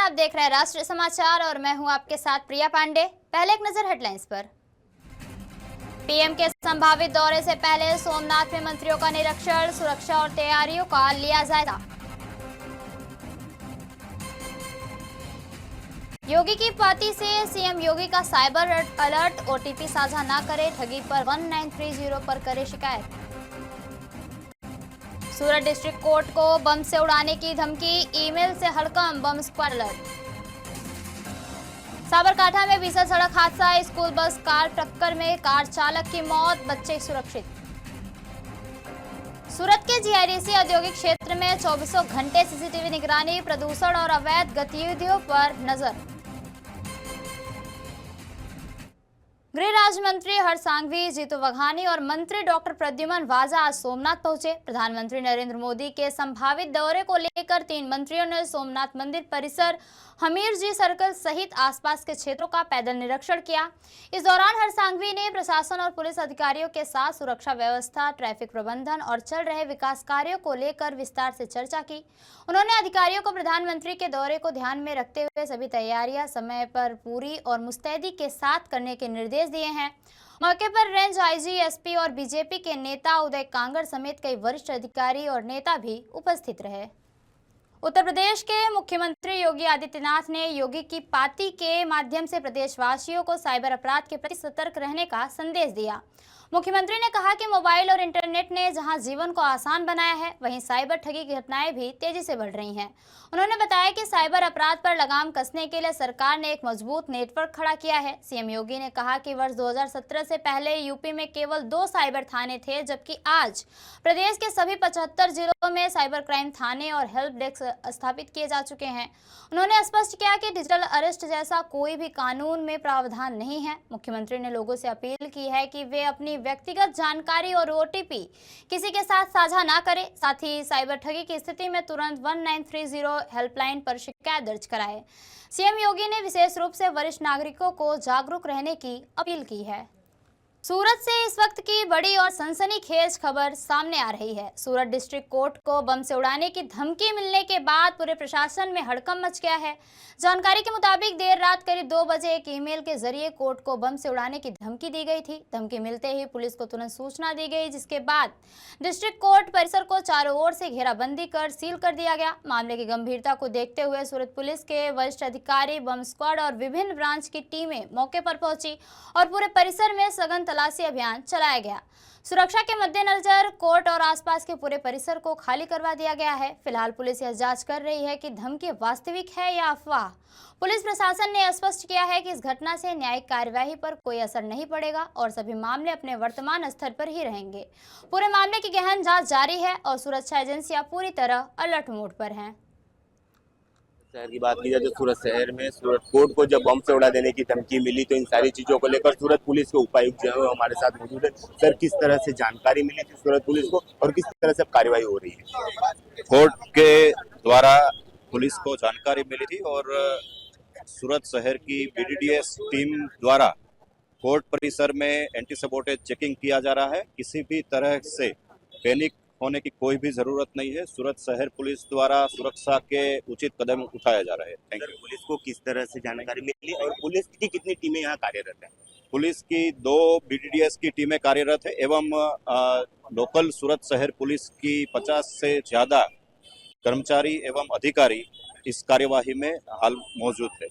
आप देख रहे हैं राष्ट्रीय समाचार और मैं हूं आपके साथ प्रिया पांडे। पहले एक नजर हेडलाइंस पर। पीएम के संभावित दौरे से पहले सोमनाथ में मंत्रियों का निरीक्षण, सुरक्षा और तैयारियों का लिया जायजा। योगी की पार्टी से सीएम योगी का साइबर अलर्ट, ओटीपी साझा न करे, ठगी पर 1930 पर करे शिकायत। सूरत डिस्ट्रिक्ट कोर्ट को बम से उड़ाने की धमकी, ईमेल से हड़कंप, बम स्क्वाड अलर्ट। साबरकांठा में भीषण सड़क हादसा, स्कूल बस कार टक्कर में कार चालक की मौत, बच्चे सुरक्षित। सूरत के जीआईडीसी औद्योगिक क्षेत्र में 24 घंटे सीसीटीवी निगरानी, प्रदूषण और अवैध गतिविधियों पर नजर। गृह राज्य मंत्री हर्ष सांघवी, जीतू वघानी और मंत्री डॉक्टर प्रद्युमन वाजा आज सोमनाथ पहुंचे। प्रधानमंत्री नरेंद्र मोदी के संभावित दौरे को लेकर 3 मंत्रियों ने सोमनाथ मंदिर परिसर, हमीरजी सर्कल सहित आसपास के क्षेत्रों का पैदल निरीक्षण किया। इस दौरान हर्ष सांघवी ने प्रशासन और पुलिस अधिकारियों के साथ सुरक्षा व्यवस्था, ट्रैफिक प्रबंधन और चल रहे विकास कार्यों को लेकर विस्तार से चर्चा की। उन्होंने अधिकारियों को प्रधानमंत्री के दौरे को ध्यान में रखते हुए सभी तैयारियां समय पर पूरी और मुस्तैदी के साथ करने के निर्देश दिए हैं। मौके पर रेंज आईजी, एसपी और बीजेपी के नेता उदय कांगड़ समेत कई वरिष्ठ अधिकारी और नेता भी उपस्थित रहे। उत्तर प्रदेश के मुख्यमंत्री योगी आदित्यनाथ ने योगी की पार्टी के माध्यम से प्रदेशवासियों को साइबर अपराध के प्रति सतर्क रहने का संदेश दिया। मुख्यमंत्री ने कहा कि मोबाइल और इंटरनेट ने जहां जीवन को आसान बनाया है, वहीं साइबर ठगी की घटनाएं भी तेजी से बढ़ रही हैं। उन्होंने बताया कि साइबर अपराध पर लगाम कसने के लिए सरकार ने एक मजबूत नेटवर्क खड़ा किया है। सीएम योगी ने कहा कि वर्ष 2017 से पहले यूपी में केवल 2 साइबर थाने थे, जबकि आज प्रदेश के सभी 75 जिलों में साइबर क्राइम थाने और हेल्प डेस्क स्थापित किए जा चुके हैं। उन्होंने स्पष्ट किया कि डिजिटल अरेस्ट जैसा कोई भी कानून में प्रावधान नहीं है। मुख्यमंत्री ने लोगों से अपील की है कि वे अपनी व्यक्तिगत जानकारी और ओटीपी किसी के साथ साझा ना करें। साथ ही साइबर ठगी की स्थिति में तुरंत 1930 हेल्पलाइन पर शिकायत दर्ज कराएं। सीएम योगी ने विशेष रूप से वरिष्ठ नागरिकों को जागरूक रहने की अपील की है। सूरत से इस वक्त की बड़ी और सनसनीखेज खबर सामने आ रही है। सूरत डिस्ट्रिक्ट कोर्ट को बम से उड़ाने की धमकी मिलने के बाद पूरे प्रशासन में हड़कंप मच गया है। जानकारी के मुताबिक देर रात करीब 2 बजे एक ईमेल के जरिए कोर्ट को बम से उड़ाने की धमकी दी गई थी। धमकी मिलते ही पुलिस को तुरंत सूचना दी गई, जिसके बाद डिस्ट्रिक्ट कोर्ट परिसर को चारों ओर से घेराबंदी कर सील कर दिया गया। मामले की गंभीरता को देखते हुए सूरत पुलिस के वरिष्ठ अधिकारी, बम स्क्वाड और विभिन्न ब्रांच की टीमें मौके पर पहुंची और पूरे परिसर में सघन तलाशी अभियान चलाया गया। सुरक्षा के मद्देनजर कोर्ट और आसपास के पूरे परिसर को खाली करवा दिया गया है। फिलहाल पुलिस यह जांच कर रही है कि धमकी वास्तविक है या अफवाह। पुलिस प्रशासन ने स्पष्ट किया है कि इस घटना से न्यायिक कार्यवाही पर कोई असर नहीं पड़ेगा और सभी मामले अपने वर्तमान स्तर पर ही रहेंगे। पूरे मामले की गहन जांच जारी है और सुरक्षा एजेंसियां पूरी तरह अलर्ट मोड पर हैं। शहर की बात की जाए तो सूरत शहर में सूरत कोर्ट को जब बम से उड़ा देने की धमकी मिली, तो इन सारी चीजों को लेकर सूरत पुलिस के उपायुक्त जो है हमारे साथ मौजूद है। सर, किस तरह से जानकारी मिली थी सूरत पुलिस को और किस तरह से कार्रवाई हो रही है? कोर्ट के द्वारा पुलिस को जानकारी मिली थी और सूरत शहर की बीडीडीएस टीम द्वारा कोर्ट परिसर में एंटी सबोटेज चेकिंग किया जा रहा है। किसी भी तरह से पैनिक होने की कोई भी जरूरत नहीं है। सूरत शहर पुलिस द्वारा सुरक्षा के उचित कदम उठाए जा रहे हैं। Thank you. पुलिस को किस तरह से जानकारी मिली और पुलिस की कितनी टीमें यहाँ कार्यरत हैं? पुलिस की 2 बीडीडीएस की टीमें कार्यरत है एवं लोकल सूरत शहर पुलिस की 50 से ज्यादा कर्मचारी एवं अधिकारी इस कार्यवाही में हाल मौजूद है।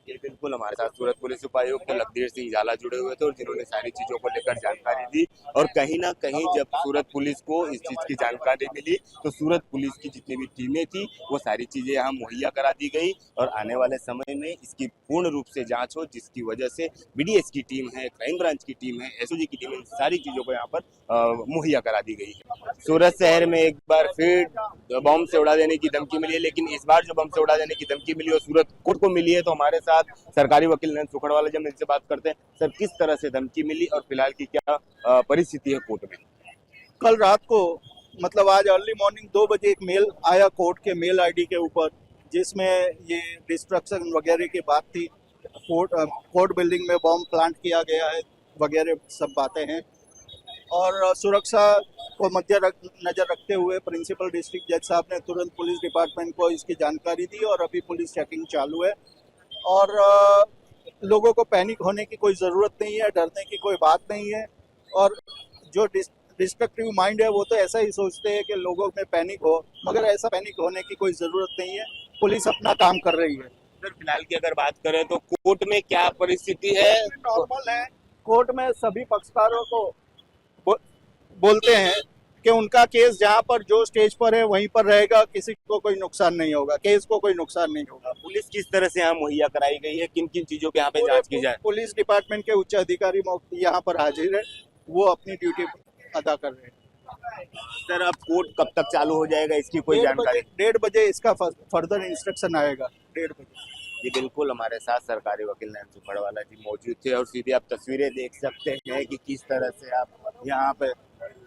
ये बिल्कुल हमारे साथ सूरत पुलिस उपायुक्त लखदेव सिंह झाला जुड़े हुए थे और जिन्होंने सारी चीजों को लेकर जानकारी दी। और कहीं ना कहीं जब सूरत पुलिस को इस चीज की जानकारी मिली तो सूरत पुलिस की जितनी भी टीमें थी वो सारी चीजें यहाँ मुहैया करा दी गई और आने वाले समय में इसकी पूर्ण रूप से जांच हो, जिसकी वजह से बीडीएस की टीम है, क्राइम ब्रांच की टीम है, एसओजी की टीम है, सारी चीजों को यहाँ पर मुहैया करा दी गई है। सूरत शहर में एक बार फिर बम से उड़ा देने की धमकी मिली है, लेकिन इस बार जो बम से उड़ा देने की धमकी मिली और सूरत कोर्ट को मिली है, तो हमारे साथ सरकारी वकील नयन सुखड़वाला जब इनसे बात करते हैं। सर, किस तरह से धमकी मिली और फिलहाल की क्या परिस्थिति है कोर्ट में? कल रात को मतलब आज अर्ली मॉर्निंग 2 बजे एक मेल आया कोर्ट के मेल आईडी के ऊपर, जिसमें ये डिस्ट्रक्शन वगैरह की बात थी। कोर्ट बिल्डिंग में बम प्लांट किया गया है वगैरह सब बातें हैं। और सुरक्षा को नजर रखते हुए प्रिंसिपल डिस्ट्रिक्ट जज साहब ने तुरंत पुलिस डिपार्टमेंट को इसकी जानकारी दी और अभी पुलिस चेकिंग चालू है। और लोगों को पैनिक होने की कोई ज़रूरत नहीं है, डरने की कोई बात नहीं है। और जो डिस्ट्रक्टिव माइंड है वो तो ऐसा ही सोचते हैं कि लोगों में पैनिक हो, मगर ऐसा पैनिक होने की कोई ज़रूरत नहीं है। पुलिस अपना काम कर रही है। सर फिलहाल की अगर बात करें तो कोर्ट में क्या परिस्थिति है? नॉर्मल है। कोर्ट में सभी पक्षकारों को बोलते हैं कि उनका केस जहां पर जो स्टेज पर है वहीं पर रहेगा, किसी को कोई नुकसान नहीं होगा, केस को कोई नुकसान नहीं होगा। पुलिस किस तरह से यहाँ मुहैया कराई गई है, किन किन चीजों पे यहाँ पे जांच की जाए? पुलिस डिपार्टमेंट के उच्च अधिकारी यहाँ पर हाजिर है, वो अपनी ड्यूटी अदा कर रहे हैं। सर अब कोर्ट कब तक चालू हो जाएगा, इसकी कोई जानकारी? 1:30 बजे इसका फर्दर इंस्ट्रक्शन आएगा। 1:30 बजे। जी बिल्कुल, हमारे साथ सरकारी वकील नैन्सी फड़वाला जी मौजूद थे और सीधे आप तस्वीरें देख सकते हैं कि किस तरह से आप यहाँ पे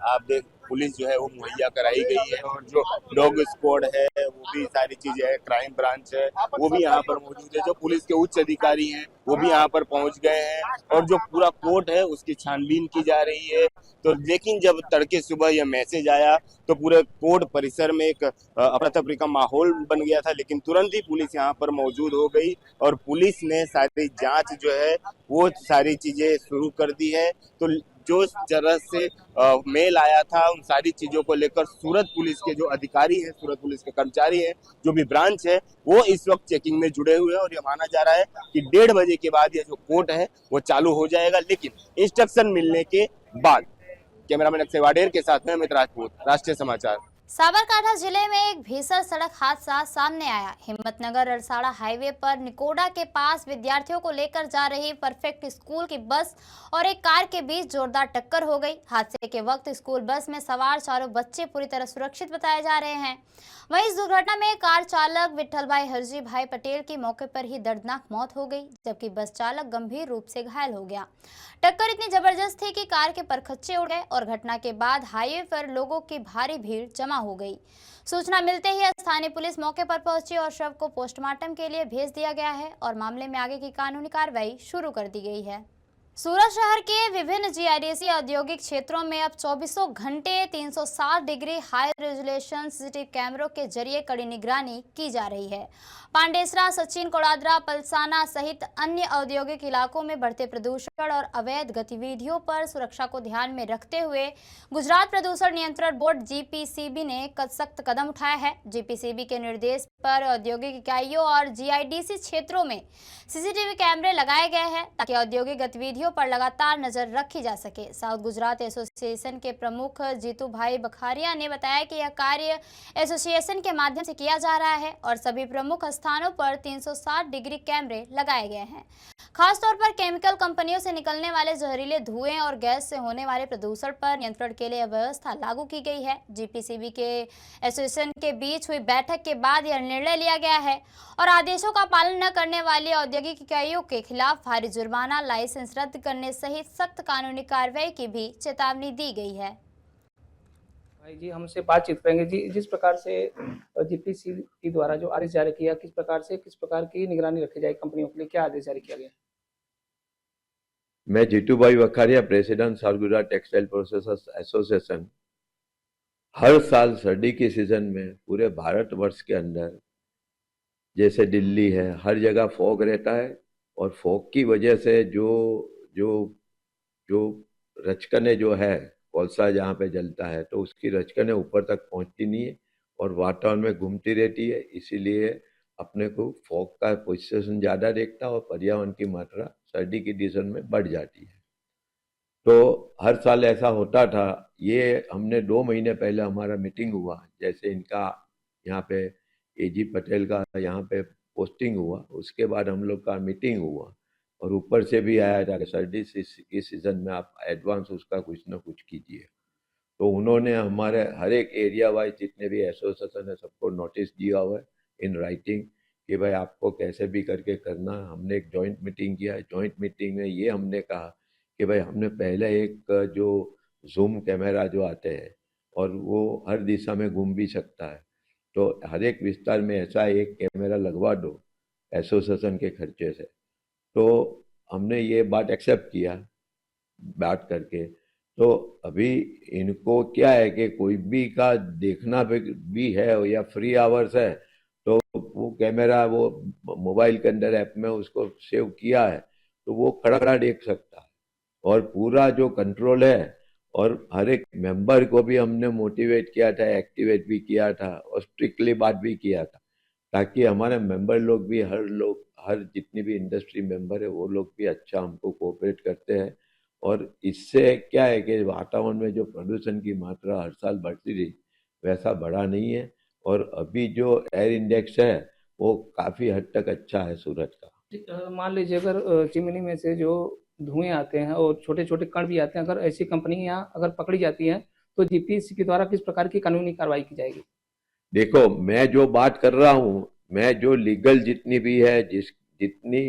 आप देख पुलिस जो है वो मुहैया कराई गई है और जो डॉग स्क्वाड है वो भी सारी चीजें है, क्राइम ब्रांच है वो भी यहाँ पर मौजूद है, जो पुलिस के उच्च अधिकारी हैं वो भी यहाँ पर पहुंच गए हैं और जो पूरा कोर्ट है उसकी छानबीन की जा रही है। तो लेकिन जब तड़के सुबह यह मैसेज आया तो पूरे कोर्ट परिसर में एक अफरा तफरी का माहौल बन गया था, लेकिन तुरंत ही पुलिस यहाँ पर मौजूद हो गई और पुलिस ने सारी जांच जो है वो सारी चीजें शुरू कर दी है। तो जो तरह से मेल आया था उन सारी चीजों को लेकर सूरत पुलिस के जो अधिकारी हैं, सूरत पुलिस के कर्मचारी हैं, जो भी ब्रांच है वो इस वक्त चेकिंग में जुड़े हुए हैं और ये माना जा रहा है कि 1:30 बजे के बाद ये जो कोर्ट है वो चालू हो जाएगा, लेकिन इंस्ट्रक्शन मिलने के बाद। कैमरामैन अक्षय वाडेर के साथ में अमित राजपूत, राष्ट्रीय समाचार। साबरकांठा जिले में एक भीषण सड़क हादसा सामने आया। हिम्मतनगर अरसाड़ा हाईवे पर निकोडा के पास विद्यार्थियों को लेकर जा रही परफेक्ट स्कूल की बस और एक कार के बीच जोरदार टक्कर हो गई। हादसे के वक्त स्कूल बस में सवार चारों बच्चे पूरी तरह सुरक्षित बताए जा रहे हैं। वहीं इस दुर्घटना में कार चालक विठल भाई हरजी भाई पटेल की मौके पर ही दर्दनाक मौत हो गई, जबकि बस चालक गंभीर रूप से घायल हो गया। टक्कर इतनी जबरदस्त थी कि कार के परखच्चे उड़ गए और घटना के बाद हाईवे पर लोगों की भारी भीड़ जमा हो गई। सूचना मिलते ही स्थानीय पुलिस मौके पर पहुंची और शव को पोस्टमार्टम के लिए भेज दिया गया है और मामले में आगे की कानूनी कार्रवाई शुरू कर दी गई है। सूरत शहर के विभिन्न जीआईडीसी औद्योगिक क्षेत्रों में अब 24 घंटे 360 डिग्री हाई रेजोल्यूशन सीसीटीवी कैमरों के जरिए कड़ी निगरानी की जा रही है। पांडेसरा, सचिन, कोड़ादरा, पलसाना सहित अन्य औद्योगिक इलाकों में बढ़ते प्रदूषण और अवैध गतिविधियों पर सुरक्षा को ध्यान में रखते हुए गुजरात प्रदूषण नियंत्रण बोर्ड जीपीसीबी ने सख्त कदम उठाया है। जीपीसीबी के निर्देश पर औद्योगिक इकाइयों और जीआईडीसी क्षेत्रों में सीसीटीवी कैमरे लगाए गए हैं ताकि औद्योगिक गतिविधियों पर लगातार नजर रखी जा सके। साउथ गुजरात एसोसिएशन के प्रमुख जीतू भाई बखारिया ने बताया कि यह कार्य एसोसिएशन के माध्यम से किया जा रहा है और सभी प्रमुख स्थानों पर 360 डिग्री कैमरे लगाए गए हैं। खासतौर पर केमिकल कंपनियों से निकलने वाले जहरीले धुएं और गैस से होने वाले प्रदूषण पर नियंत्रण के लिए व्यवस्था लागू की गई है। जीपीसीबी के एसोसिएशन के बीच हुई बैठक के बाद यह निर्णय लिया गया है और आदेशों का पालन न करने वाली औद्योगिक इकाइयों के खिलाफ भारी जुर्माना, लाइसेंस रद्द करने सहित सख्त कानूनी कार्रवाई की भी चेतावनी दी गई है। भाई जी हमसे बातचीत करेंगे जी, जिस प्रकार से जीपीसीबी द्वारा जो आदेश जारी किया, किस प्रकार की निगरानी रखी जाए कंपनियों के लिए, क्या आदेश जारी किया गया? मैं जीतू भाई Vakharia, president south Gujarat textile processors association. हर साल सर्दी के सीजन में पूरे भारतवर्ष के अंदर जैसे दिल्ली है, हर जगह फॉग रहता है और फॉग की वजह से जो रचकने जो है कोलसा जहाँ पे जलता है तो उसकी रचकने ऊपर तक पहुँचती नहीं है और वातावरण में घूमती रहती है। इसीलिए अपने को फॉग का पोजिशन ज़्यादा देखता है और पर्यावरण की मात्रा सर्दी की सीजन में बढ़ जाती है। तो हर साल ऐसा होता था। ये हमने 2 महीने पहले हमारा मीटिंग हुआ, जैसे इनका यहाँ पे एजी पटेल का यहाँ पे पोस्टिंग हुआ, उसके बाद हम लोग का मीटिंग हुआ और ऊपर से भी आया था कि सर्दी की सीज़न में आप एडवांस उसका कुछ ना कुछ कीजिए। तो उन्होंने हमारे हर एक एरिया वाइज जितने भी एसोसिएशन है सबको नोटिस दिया हुआ है इन राइटिंग कि भाई आपको कैसे भी करके करना। हमने एक जॉइंट मीटिंग किया है। जॉइंट मीटिंग में ये हमने कहा कि भाई हमने पहले एक जो जूम कैमरा जो आते हैं और वो हर दिशा में घूम भी सकता है, तो हर एक विस्तार में ऐसा एक कैमरा लगवा दो एसोसिएशन के खर्चे से। तो हमने ये बात एक्सेप्ट किया बात करके। तो अभी इनको क्या है कि कोई भी का देखना भी है या फ्री आवर्स है तो वो कैमरा वो मोबाइल के अंदर ऐप में उसको सेव किया है तो वो खड़ा खड़ा देख सकता है। और पूरा जो कंट्रोल है और हर एक मेंबर को भी हमने मोटिवेट किया था, एक्टिवेट भी किया था और स्ट्रिक्टली बात भी किया था ताकि हमारे मेंबर लोग भी हर जितनी भी इंडस्ट्री मेंबर है वो लोग भी अच्छा हमको कोऑपरेट करते हैं। और इससे क्या है कि वातावरण में जो प्रदूषण की मात्रा हर साल बढ़ती रही वैसा बढ़ा नहीं है और अभी जो एयर इंडेक्स है वो काफ़ी हद तक अच्छा है सूरत का। मान लीजिए अगर चिमनी में से जो धुएं आते हैं और छोटे छोटे कण भी आते हैं, अगर ऐसी कंपनियां अगर पकड़ी जाती हैं तो जीपीसी के द्वारा किस प्रकार की कानूनी कार्रवाई की जाएगी? देखो, मैं जो बात कर रहा हूँ, मैं जो लीगल जितनी भी है जितनी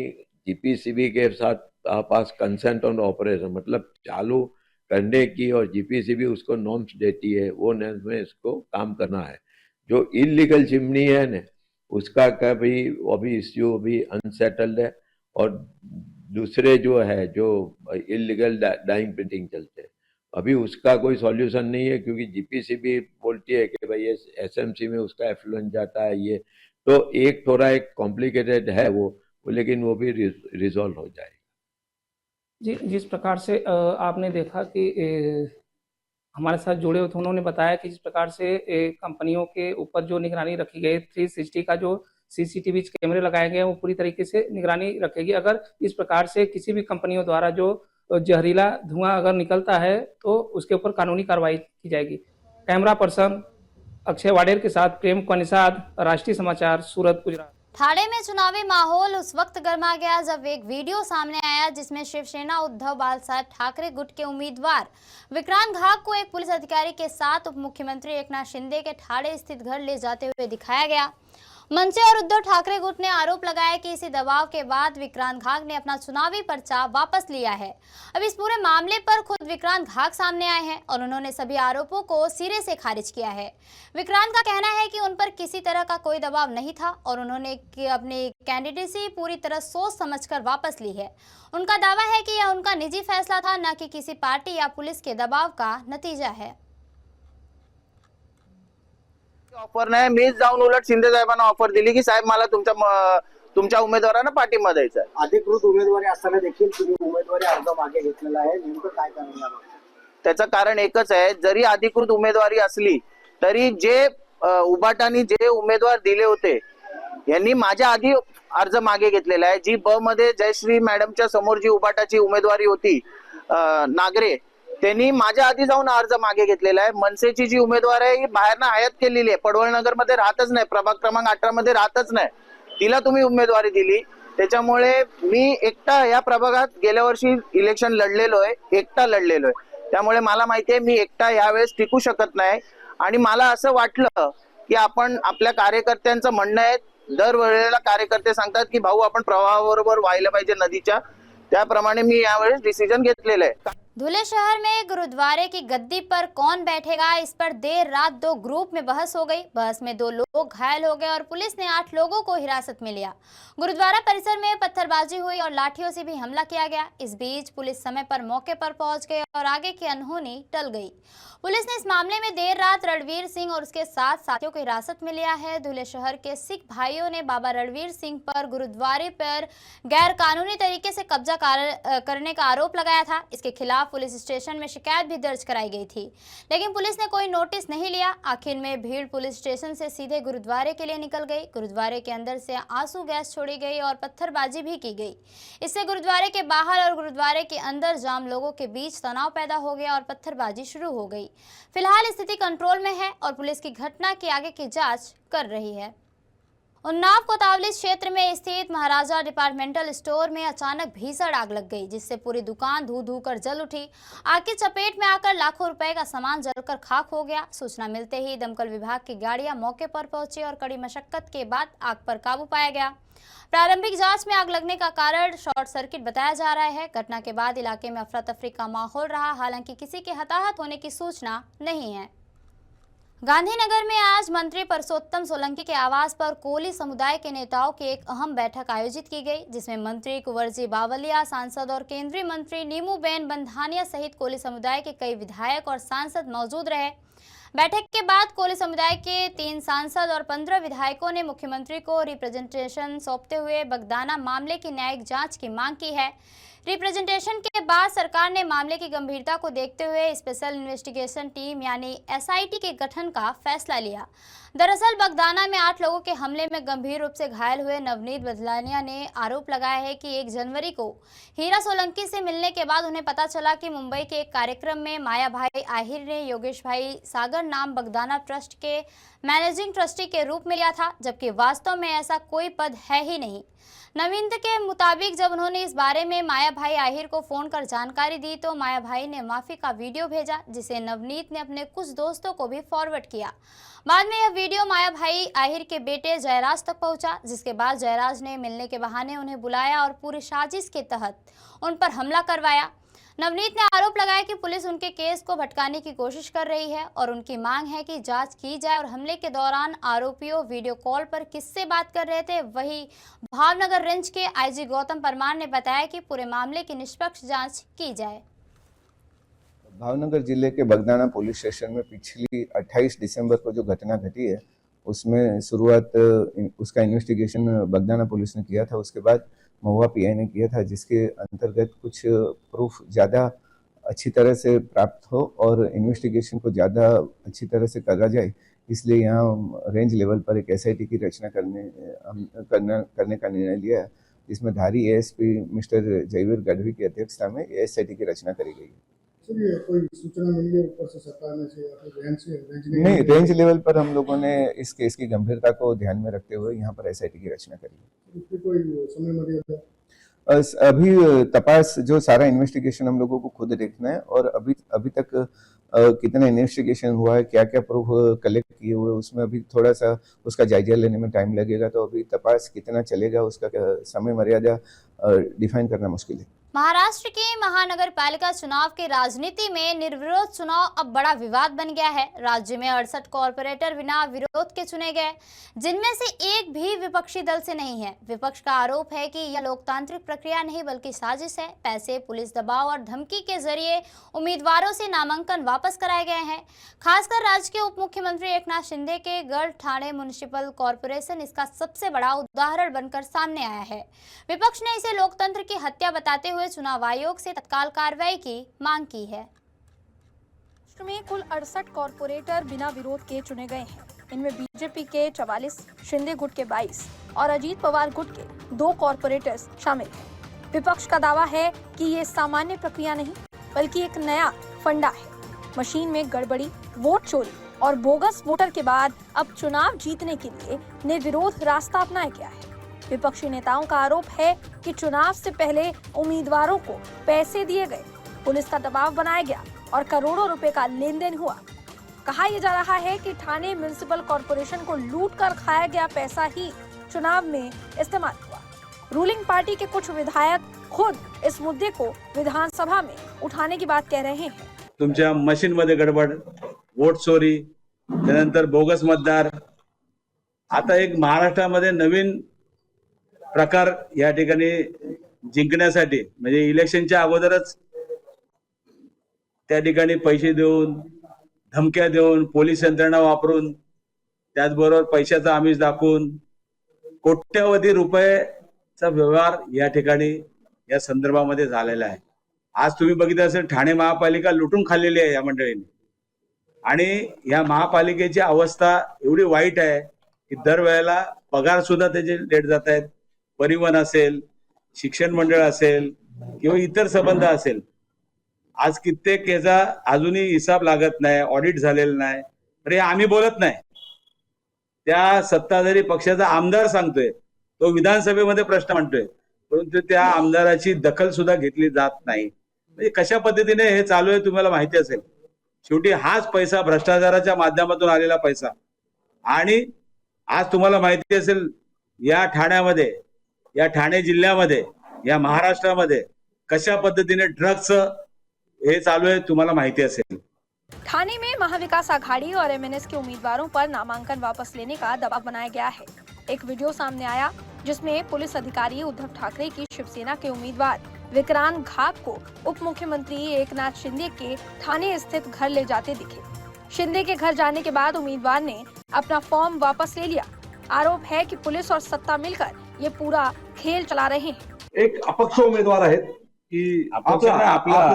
जीपीसीबी के साथ पास कंसेंट ऑन ऑपरेशन मतलब चालू करने की और जीपीसीबी उसको नॉर्म्स देती है वो नॉर्म्स में इसको काम करना है। जो इलीगल चिमनी है ना उसका कभी अभी इश्यू अभी अनसेटल्ड है और दूसरे जो है जो इलीगल डाइंग प्रिंटिंग चलते हैं अभी उसका कोई सॉल्यूशन नहीं है क्योंकि जीपीसीबी बोलती है कि भाई ये एसएमसी में उसका एफ्लुएंस जाता है ये तो एक थोड़ा एक कॉम्प्लिकेटेड है वो लेकिन वो भी रिजॉल्व हो जाएगा। जी, जिस प्रकार से आपने देखा कि हमारे साथ जुड़े हुए थे उन्होंने बताया कि जिस प्रकार से कंपनियों के ऊपर जो निगरानी रखी गई 360 का जो सीसीटीवी कैमरे लगाए गए हैं वो पूरी तरीके से निगरानी रखेगी। अगर इस प्रकार से किसी भी कंपनियों द्वारा जो जहरीला धुआं अगर निकलता है तो उसके ऊपर कानूनी कार्रवाई की जाएगी। कैमरा पर्सन अक्षय वाडेर के साथ प्रेम निषाद, राष्ट्रीय समाचार, सूरत, गुजरात। ठाणे में चुनावी माहौल उस वक्त गर्मा गया जब एक वीडियो सामने आया जिसमें शिवसेना उद्धव बालसाहेब ठाकरे गुट के उम्मीदवार विक्रांत घाग को एक पुलिस अधिकारी के साथ उप मुख्यमंत्री एकनाथ शिंदे के ठाणे स्थित घर ले जाते हुए दिखाया गया। मनसे और उद्धव ठाकरे गुट ने आरोप लगाया कि इसी दबाव के बाद विक्रांत घाग ने अपना चुनावी पर्चा वापस लिया है। अब इस पूरे मामले पर खुद विक्रांत घाग सामने आए हैं और उन्होंने सभी आरोपों को सिरे से खारिज किया है। विक्रांत का कहना है कि उन पर किसी तरह का कोई दबाव नहीं था और उन्होंने अपनी कैंडिडेसी पूरी तरह सोच समझकर वापस ली है। उनका दावा है कि यह उनका निजी फैसला था, न कि किसी पार्टी या पुलिस के दबाव का नतीजा है। ऑफर नाही, मीच जाऊन उलट शिंदे साहेबांना ऑफर दिली की साहेब मला तुमच्या उमेदवारांना पाठिंबा द्यायचा आहे। अधिकृत उमेदवारी असताना देखील तुम्ही उमेदवारी अर्ज मागे घेतलेला आहे, नेमकं काय कारण आहे? त्याचं कारण एकच आहे, जरी अधिकृत उमेदवारी असली तरी जे उबाटानी जे उमेदवार दिले होते यांनी माझ्या आधी अर्ज मागे घेतलेला आहे। जी ब मध्ये जयश्री मॅडमच्या समोर जी उबाटाची उमेदवारी होती नागरे त्यांनी माझ्या आधी जाऊन अर्ज मागे घेतलेला आहे। मनसेची जी उमेदवार आहे ही बाहेरनं आयात केलेली आहे, पडवळ नगर मध्ये राहतच नाही, प्रभाग क्रमांक 18 मध्ये राहतच नाही, तिला तुम्ही उमेदवारी दिली। त्याच्यामुळे मी एकटा या प्रभागात गेल्या वर्षी इलेक्शन लढलेलो आहे, एकटा लढलेलो आहे, त्यामुळे मला माहिती आहे मी एकटा यावेळेस टिकू शकत नाही। आणि मला असं वाटलं की आपण आपल्या कार्यकर्त्यांचं म्हणणं आहे, दरवेळेला कार्यकर्ते सांगतात की भाऊ आपण प्रवाहाबरोबर व्हायला पाहिजे नदीच्या, त्याप्रमाणे मी यावेळेस डिसिजन घेतलेलं आहे। धुले शहर में गुरुद्वारे की गद्दी पर कौन बैठेगा, इस पर देर रात 2 ग्रुप में बहस हो गई। बहस में 2 लोग घायल हो गए और पुलिस ने 8 लोगों को हिरासत में लिया। गुरुद्वारा परिसर में पत्थरबाजी हुई और लाठियों से भी हमला किया गया। इस बीच पुलिस समय पर मौके पर पहुंच गई और आगे की अनहोनी टल गई। पुलिस ने इस मामले में देर रात रणवीर सिंह और उसके 7 साथियों को हिरासत में लिया है। धुले शहर के सिख भाइयों ने बाबा रणवीर सिंह पर गुरुद्वारे पर गैर कानूनी तरीके से कब्जा करने का आरोप लगाया था। इसके खिलाफ पुलिस स्टेशन में शिकायत भी दर्ज कराई गई थी, लेकिन पुलिस ने कोई नोटिस नहीं लिया। आखिर में भीड़ पुलिस स्टेशन से सीधे गुरुद्वारे के लिए निकल गई। गुरुद्वारे के अंदर से आंसू गैस छोड़ी गई और पत्थरबाजी भी की गई। इससे गुरुद्वारे के बाहर और गुरुद्वारे के अंदर जाम लोगों के बीच तनाव पैदा हो गया और पत्थरबाजी शुरू हो गई। फिलहाल स्थिति कंट्रोल में है और पुलिस की घटना की आगे की जांच कर रही है। उन्नाव कोतवाली क्षेत्र में स्थित महाराजा डिपार्टमेंटल स्टोर में अचानक भीषण आग लग गई, जिससे पूरी दुकान धू धू कर जल उठी। आग की चपेट में आकर लाखों रुपए का सामान जलकर खाक हो गया। सूचना मिलते ही दमकल विभाग की गाड़ियां मौके पर पहुंची और कड़ी मशक्कत के बाद आग पर काबू पाया गया। प्रारंभिक जांच में आग लगने का कारण शॉर्ट सर्किट बताया जा रहा है। घटना के बाद इलाके में अफरा तफरी का माहौल रहा, हालांकि किसी के हताहत होने की सूचना नहीं है। गांधीनगर में आज मंत्री परसोत्तम सोलंकी के आवास पर कोली समुदाय के नेताओं की एक अहम बैठक आयोजित की गई, जिसमें मंत्री कुंवरजी बावलिया, सांसद और केंद्रीय मंत्री नीमूबेन बंधानिया सहित कोली समुदाय के कई विधायक और सांसद मौजूद रहे। बैठक के बाद कोली समुदाय के 3 सांसद और 15 विधायकों ने मुख्यमंत्री को रिप्रेजेंटेशन सौंपते हुए बगदाना मामले की न्यायिक जांच की मांग की है। रिप्रेजेंटेशन के बाद सरकार ने मामले की गंभीरता को देखते हुए स्पेशल इन्वेस्टिगेशन टीम यानी एसआईटी के गठन का फैसला लिया। दरअसल बगदाना में 8 लोगों के हमले में गंभीर रूप से घायल हुए नवनीत बदलानिया ने आरोप लगाया है कि 1 जनवरी को हीरा सोलंकी से मिलने के बाद उन्हें पता चला कि मुंबई के एक कार्यक्रम में माया भाई आहिर ने योगेश भाई सागर नाम बगदाना ट्रस्ट के मैनेजिंग ट्रस्टी के रूप में लिया था, जबकि वास्तव में ऐसा कोई पद है ही नहीं। नवीन के मुताबिक जब उन्होंने इस बारे में माया भाई आहिर को फोन कर जानकारी दी तो माया भाई ने माफी का वीडियो भेजा, जिसे नवनीत ने अपने कुछ दोस्तों को भी फॉरवर्ड किया। बाद में यह वीडियो माया भाई आहिर के बेटे जयराज तक पहुंचा, जिसके बाद जयराज ने मिलने के बहाने उन्हें बुलाया और पूरी साजिश के तहत उन पर हमला करवाया। नवनीत ने आरोप लगाया कि पुलिस उनके केस को भटकाने की कोशिश कर रही है और उनकी मांग है कि जांच की जाए और हमले के दौरान आरोपियों वीडियो कॉल पर किससे बात कर रहे थे। वहीं भावनगर रेंज के आईजी गौतम परमार ने बताया कि पूरे मामले की निष्पक्ष जांच की जाए। भावनगर जिले के बगदाना पुलिस स्टेशन में पिछली 28 दिसंबर को जो घटना घटी है उसमें शुरुआत उसका इन्वेस्टिगेशन बगदाना पुलिस ने किया था। उसके बाद महुआ पीआई ने किया था, जिसके अंतर्गत कुछ प्रूफ ज़्यादा अच्छी तरह से प्राप्त हो और इन्वेस्टिगेशन को ज़्यादा अच्छी तरह से करा जाए, इसलिए यहाँ रेंज लेवल पर एक एसआईटी की रचना करने का निर्णय लिया है, जिसमें धारी एएसपी मिस्टर जयवीर गढ़वी की अध्यक्षता में एसआईटी की रचना करी गई है। कोई सूचना मिली है ऊपर से सरकार में से या फिर रेंज नहीं, रेंज लेवल पर हम लोगों ने इस केस की गंभीरता को ध्यान में रखते हुए यहाँ पर एसआईटी की रचना करी है। इसकी कोई समय मर्यादा? अभी तपास जो सारा इन्वेस्टिगेशन हम लोगों को खुद देखना है और अभी तक कितना इन्वेस्टिगेशन हुआ है, क्या क्या प्रूफ कलेक्ट किए हुए, उसमें अभी थोड़ा सा उसका जायजा लेने में टाइम लगेगा। तो अभी तपास कितना चलेगा उसका समय मर्यादा डिफाइन करना मुश्किल है। महाराष्ट्र के महानगर पालिका चुनाव की राजनीति में निर्विरोध चुनाव अब बड़ा विवाद बन गया है। राज्य में 68 कॉर्पोरेटर बिना विरोध के चुने गए, जिनमें से एक भी विपक्षी दल से नहीं है। विपक्ष का आरोप है कि यह लोकतांत्रिक प्रक्रिया नहीं बल्कि साजिश है। पैसे, पुलिस दबाव और धमकी के जरिए उम्मीदवारों से नामांकन वापस कराए गए हैं। खासकर राज्य के उप मुख्यमंत्री एकनाथ शिंदे के गढ़ ठाणे म्युनिसिपल कॉर्पोरेशन इसका सबसे बड़ा उदाहरण बनकर सामने आया है। विपक्ष ने इसे लोकतंत्र की हत्या बताते हुए चुनाव आयोग से तत्काल कार्रवाई की मांग की है। महाराष्ट्र में कुल 68 कॉर्पोरेटर बिना विरोध के चुने गए हैं। इनमें बीजेपी के 44, शिंदे गुट के 22 और अजीत पवार गुट के 2 कॉर्पोरेटर्स शामिल हैं। विपक्ष का दावा है कि ये सामान्य प्रक्रिया नहीं बल्कि एक नया फंडा है। मशीन में गड़बड़ी, वोट चोरी और बोगस वोटर के बाद अब चुनाव जीतने के लिए निर्विरोध रास्ता अपनाया गया है। विपक्षी नेताओं का आरोप है कि चुनाव से पहले उम्मीदवारों को पैसे दिए गए, पुलिस का दबाव बनाया गया और करोड़ों रुपए का लेन देन हुआ। कहा यह जा रहा है कि ठाणे म्युनिसिपल कॉर्पोरेशन को लूट कर खाया गया पैसा ही चुनाव में इस्तेमाल हुआ। रूलिंग पार्टी के कुछ विधायक खुद इस मुद्दे को विधानसभा में उठाने की बात कह रहे हैं। तुमच्या मशीन मध्ये गडबड, वोट चोरी, त्यानंतर बोगस मतदार, आता एक महाराष्ट्रामध्ये नवीन प्रकार या ठिकाणी जिंकण्यासाठी म्हणजे इलेक्शनच्या अगोदरच त्या ठिकाणी पैसे देऊन, धमक्या देऊन, पोलीस यंत्रणा वापरून, त्याचबरोबर पैशाचा आमिष दाखवून कोट्यवधी रुपयाचा व्यवहार या ठिकाणी या संदर्भामध्ये झालेला आहे। आज तुम्ही बघितलं असेल ठाणे महापालिका लुटून खाल्लेली आहे या मंडळींनी आणि या महापालिकेची अवस्था एवढी वाईट आहे की दरवेळेला पगार सुद्धा त्याचे लेट जात आहेत। परिवहन असेल, शिक्षण मंडळ असेल किंवा इतर संबंध असेल, आज कित्येक याचा अजूनही हिसाब लागत नाही, ऑडिट झालेलं नाही। तर हे आम्ही बोलत नाही, त्या सत्ताधारी पक्षाचा आमदार सांगतोय, तो विधानसभेमध्ये प्रश्न मांडतोय, परंतु त्या आमदाराची दखल सुद्धा घेतली जात नाही। म्हणजे कशा पद्धतीने हे चालू आहे तुम्हाला माहिती असेल। शेवटी हाच पैसा भ्रष्टाचाराच्या माध्यमातून आलेला पैसा आणि आज तुम्हाला माहिती असेल या ठाण्यामध्ये, या ठाणे जिल्ह्यामध्ये, या महाराष्ट्रामध्ये कशा पद्धतीने ड्रग्स हे चालू आहे तुम्हाला माहिती असेल। थाने में महाविकास आघाड़ी और एमएनएस के उम्मीदवारों पर नामांकन वापस लेने का दबाव बनाया गया है। एक वीडियो सामने आया जिसमें पुलिस अधिकारी उद्धव ठाकरे की शिवसेना के उम्मीदवार विक्रांत घाग को उप मुख्यमंत्री एकनाथ शिंदे के थाने स्थित घर ले जाते दिखे। शिंदे के घर जाने के बाद उम्मीदवार ने अपना फॉर्म वापस ले लिया। आरोप है कि पुलिस और सत्ता मिलकर ये पूरा खेल चला रहे हैं। एक अपक्ष उमेदवार आहेत की आपला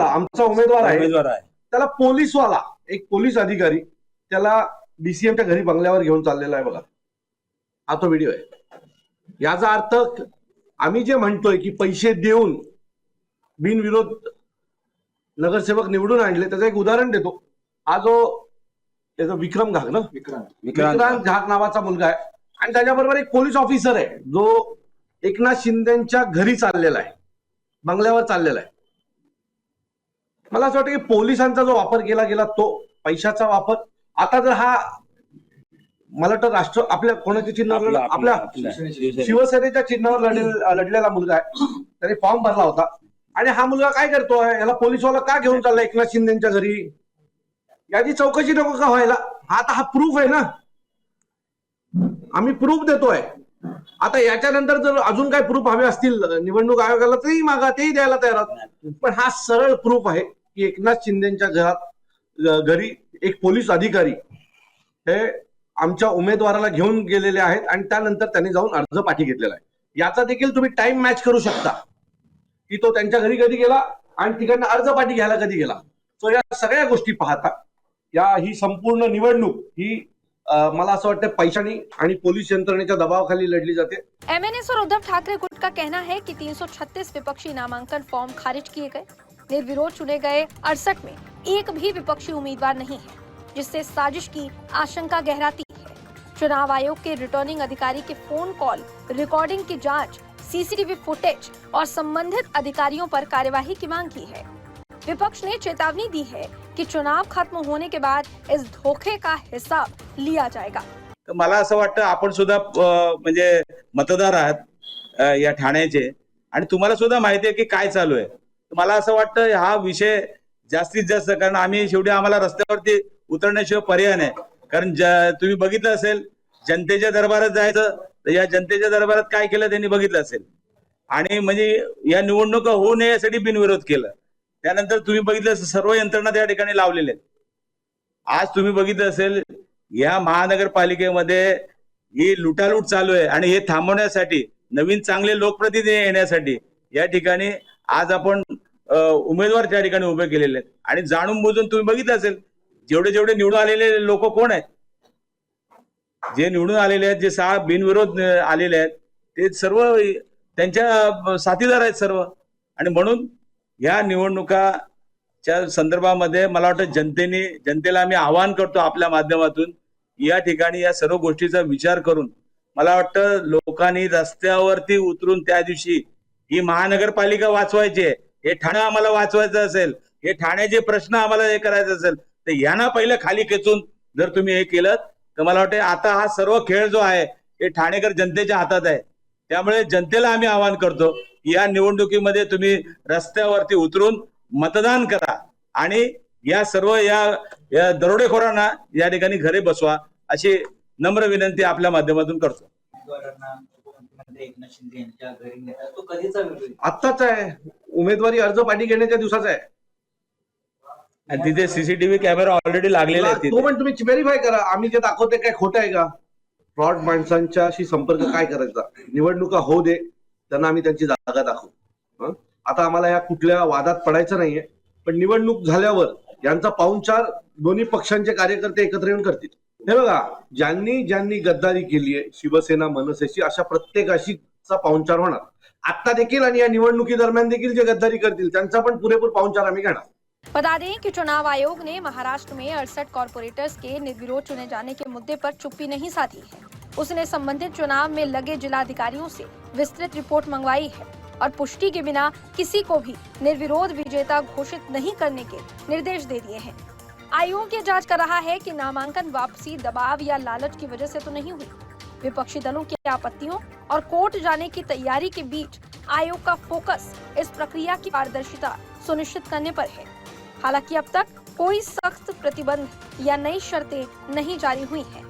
आमचा उमेदवार आहे, उमेदवार आहे त्याला पोलीसवाला एक पोलीस अधिकारी त्याला डीसीएमच्या घरी बंगल्यावर घेऊन चाललेला आहे बघा, हा तो व्हिडिओ आहे। याचा अर्थ आम्ही जे म्हणतोय की पैसे देऊन बिनविरोध नगरसेवक निवडून आणले त्याचं एक उदाहरण देतो। हा जो त्याचा विक्रम घाग ना विक्रांत घाग नावाचा मुलगा आहे आणि त्याच्याबरोबर एक पोलीस ऑफिसर आहे जो एकनाथ शिंदेच्या घरी चाललेला आहे, बंगल्यावर चाललेला आहे। मला असं वाटतं की पोलिसांचा जो वापर केला गेला तो पैशाचा वापर, आता जर हा मला वाटतं राष्ट्र आपल्या कोणाच्या चिन्हावर आपल्या शिवसेनेच्या चिन्हावर लढलेला मुलगा आहे, त्याने फॉर्म भरला होता आणि हा मुलगा काय करतोय, याला पोलीसवाला का घेऊन चालला एकनाथ शिंदेच्या घरी, याची चौकशी नको का व्हायला? आता हा प्रूफ आहे ना, आम्ही प्रूफ देतोय। आता याच्यानंतर जर अजून काही प्रूफ हवे असतील निवडणूक आयोगाला तेही मागा, तेही द्यायला तयार आहोत, पण हा सरळ प्रूफ आहे की एकनाथ शिंदेच्या घरी एक पोलीस अधिकारी हे आमच्या उमेदवाराला घेऊन गेलेले आहेत आणि त्यानंतर त्यांनी जाऊन अर्ज पाठी घेतलेला आहे। याचा देखील तुम्ही टाइम मॅच करू शकता की तो त्यांच्या घरी कधी गेला आणि तिकडनं अर्ज पाठी घ्यायला कधी गेला। सो या सगळ्या गोष्टी पाहता ही संपूर्ण निवडणूक ही मला असं वाटतं पैशानी आणि पोलीस यंत्रणेच्या दबावाखाली लढली जाते। एमएनएस और उद्धव ठाकरे गुट का कहना है कि 336 विपक्षी नामांकन फॉर्म खारिज किए गए। निर्विरोध चुने गए 68 में एक भी विपक्षी उम्मीदवार नहीं है, जिससे साजिश की आशंका गहराती है। चुनाव आयोग के रिटर्निंग अधिकारी के फोन कॉल रिकॉर्डिंग की जांच, सीसीटीवी फुटेज और संबंधित अधिकारियों पर कार्यवाही की मांग की है। विपक्ष ने चेतावनी दी है कि चुनाव खत्म होने के बाद इस धोखे का हिसाब लिया जाएगा। तर मला असं वाटतं आपण सुद्धा म्हणजे मतदार आहात या ठाण्याचे आणि तुम्हाला सुद्धा माहिती आहे की काय चालू आहे। मला असं वाटतं हा विषय जास्तीत जास्त, कारण आम्ही शेवटी आम्हाला रस्त्यावरती उतरण्याशिवाय पर्याय नाही, कारण तुम्ही बघितलं असेल जनतेच्या दरबारात जायचं तर या जनतेच्या दरबारात काय केलं त्यांनी बघितलं असेल आणि म्हणजे या निवडणुका होऊ नये यासाठी बिनविरोध केलं। त्यानंतर तुम्ही बघितलं सर्व यंत्रणा त्या ठिकाणी लावलेल्या आहेत। आज तुम्ही बघितलं असेल या महानगरपालिकेमध्ये ही लुटालूट चालू आहे आणि हे थांबवण्यासाठी नवीन चांगले लोकप्रतिनिधी येण्यासाठी या ठिकाणी आज आपण उमेदवार त्या ठिकाणी उभे केलेले आहेत आणि जाणून बुजून तुम्ही बघितलं असेल जेवढे निवडून आलेले लोक कोण आहेत, जे निवडून आलेले आहेत, जे 6 बिनविरोध आलेले आहेत ते सर्व त्यांच्या साथीदार आहेत सर्व। आणि म्हणून या निवडणुकाच्या संदर्भामध्ये मला वाटतं जनतेला आम्ही आवाहन करतो आपल्या माध्यमातून या ठिकाणी या सर्व गोष्टीचा विचार करून मला वाटतं लोकांनी रस्त्यावरती उतरून त्या दिवशी ही महानगरपालिका वाचवायची आहे, हे ठाणे आम्हाला वाचवायचं असेल, हे ठाण्याचे प्रश्न आम्हाला हे करायचं असेल तर यांना पहिलं खाली खेचून जर तुम्ही हे केलं तर मला वाटतं आता हा सर्व खेळ जो आहे हे ठाणेकर जनतेच्या हातात आहे। त्यामुळे जनतेला आम्ही आवाहन करतो या निवडणुकीमध्ये तुम्ही रस्त्यावरती उतरून मतदान करा आणि या सर्व या दरोडेखोरांना या ठिकाणी घरे बसवा अशी नम्र विनंती आपल्या माध्यमातून करतो। आत्ताच आहे, उमेदवारी अर्ज पाठी घेण्याच्या दिवसाचा आहे आणि तिथे सीसीटीव्ही कॅमेरा ऑलरेडी लागलेला आहे। तो पण तुम्ही व्हेरीफाय करा, आम्ही जे दाखवते काय खोटं आहे का? फ्रॉड माणसांच्याशी संपर्क काय करायचा, निवडणुका होऊ दे त्यांना आम्ही त्यांची जागा दाखवू। आता आम्हाला या कुठल्या वादात पडायचं नाहीये, पण निवडणूक झाल्यावर यांचा पाहुणचार दोन्ही पक्षांचे कार्यकर्ते एकत्र येऊन करतील। हे बघा, ज्यांनी गद्दारी केली आहे शिवसेना मनसेची अशा प्रत्येकाशीचा पाहुणचार होणार आता देखील आणि या निवडणुकी दरम्यान देखील जे गद्दारी करतील त्यांचा पण पुरेपूर पाहुणचार आम्ही घेणार। बता दें कि चुनाव आयोग ने महाराष्ट्र में 68 कॉर्पोरेटर्स के निर्विरोध चुने जाने के मुद्दे पर चुप्पी नहीं साधी है। उसने संबंधित चुनाव में लगे जिलाधिकारियों से विस्तृत रिपोर्ट मंगवाई है और पुष्टि के बिना किसी को भी निर्विरोध विजेता घोषित नहीं करने के निर्देश दे दिए हैं। आयोग ये जांच कर रहा है कि नामांकन वापसी दबाव या लालच की वजह से तो नहीं हुई। विपक्षी दलों की आपत्तियों और कोर्ट जाने की तैयारी के बीच आयोग का फोकस इस प्रक्रिया की पारदर्शिता सुनिश्चित करने पर है। हालांकि अब तक कोई सख्त प्रतिबंध या नई शर्तें नहीं जारी हुई हैं,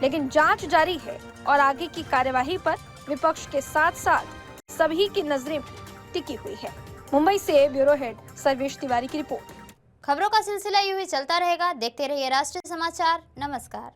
लेकिन जांच जारी है और आगे की कार्यवाही पर विपक्ष के साथ साथ सभी की नजरें भी टिकी हुई है। मुंबई से ब्यूरो हेड सर्वेश तिवारी की रिपोर्ट। खबरों का सिलसिला यूं ही चलता रहेगा। देखते रहिए राष्ट्रीय समाचार। नमस्कार।